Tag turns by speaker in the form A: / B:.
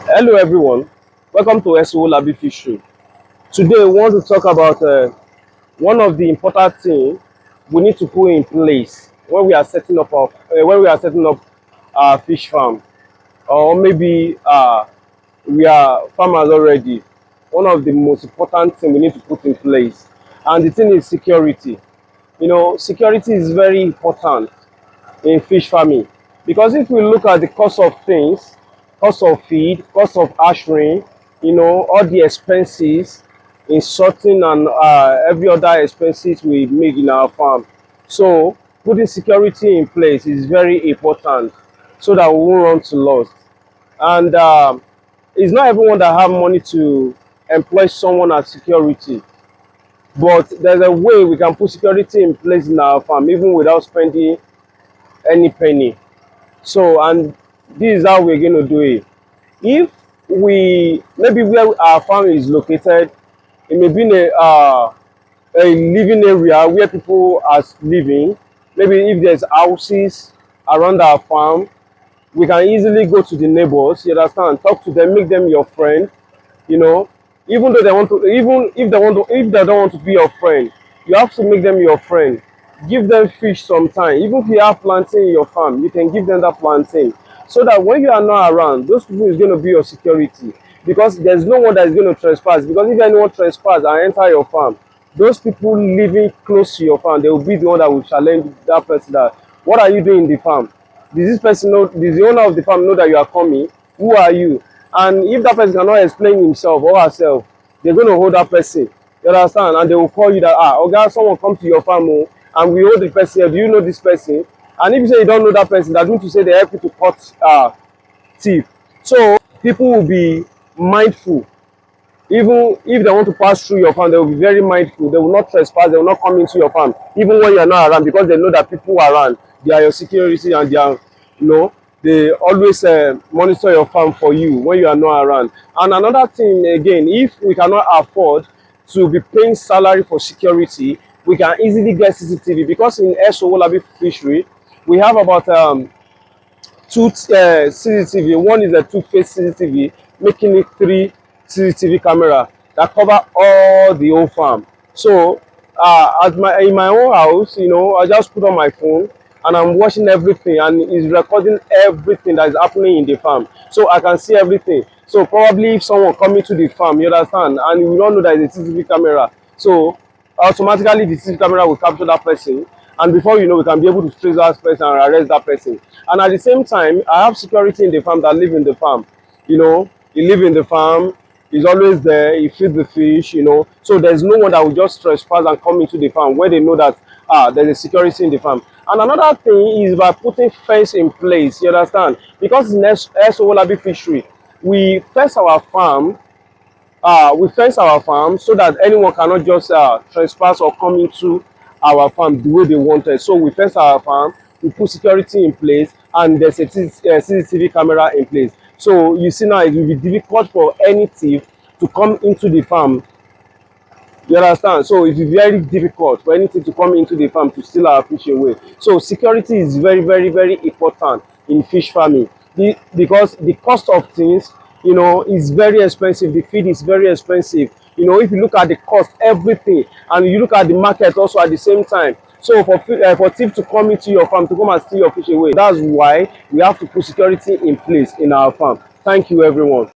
A: Hello everyone, welcome to S.owolabifishery. Today we want to talk about one of the important things we need to put in place when we are setting up our fish farm, or maybe we are farmers already. One of the most important things we need to put in place, and the thing is security. Security is very important in fish farming, because if we look at the cost of things, cost of feed, cost of hatchery, all the expenses in sorting and every other expenses we make in our farm. So putting security in place is very important so that we won't run to loss. And it's not everyone that have money to employ someone as security, but there's a way we can put security in place in our farm even without spending any penny. So, and this is how we're going to do it. If we, maybe where our farm is located, it may be in a living area where people are living. Maybe if there's houses around our farm, we can easily go to the neighbors, you understand, talk to them, make them your friend, you know. Even though they want to, even if they want to, if they don't want to be your friend, you have to make them your friend. Give them fish sometime. Even if you have plantain in your farm, you can give them that plantain, so that when you are not around, those people is going to be your security, because there's no one that is going to trespass. Because if anyone trespass and enter your farm, those people living close to your farm, they will be the one that will challenge that person, that what are you doing in the farm? Does this person know, does the owner of the farm know that you are coming? Who are you? And if that person cannot explain himself or herself, they're going to hold that person. You understand? And they will call you that, okay, someone come to your farm, and we hold the person. Do you know this person? And if you say you don't know that person, that means to say they help you to cut teeth. So people will be mindful. Even if they want to pass through your farm, they will be very mindful. They will not trespass. They will not come into your farm, even when you are not around, because they know that people are around. They are your security, and they are, they always monitor your farm for you when you are not around. And another thing again, if we cannot afford to be paying salary for security, we can easily get CCTV, because in S.owolabi fishery we have about two CCTV. One is a two-face CCTV, making it three CCTV camera that cover all the whole farm. So in my own house, I just put on my phone and I'm watching everything, and it's recording everything that is happening in the farm, so I can see everything. So probably if someone coming to the farm, you understand, and we don't know that it's a CCTV camera, so automatically the CCTV camera will capture that person, and before you know, we can be able to trace that person and arrest that person. And at the same time, I have security in the farm that live in the farm. He live in the farm, he's always there, he feeds the fish, so there's no one that will just trespass and come into the farm where they know that there's a security in the farm. And another thing is by putting fence in place, you understand, because in S.owolabi fishery, we fence our farm so that anyone cannot just trespass or come into our farm the way they wanted. So we fence our farm, we put security in place, and there's a CCTV camera in place. So you see now, it will be difficult for any thief to come into the farm. You understand? So it will be very difficult for anything to come into the farm to steal our fish away. So security is very, very, very important in fish farming. Because the cost of things, is very expensive. The feed is very expensive. If you look at the cost, everything, and you look at the market also at the same time. So for thief to come into your farm to come and steal your fish away, that's why we have to put security in place in our farm. Thank you, everyone.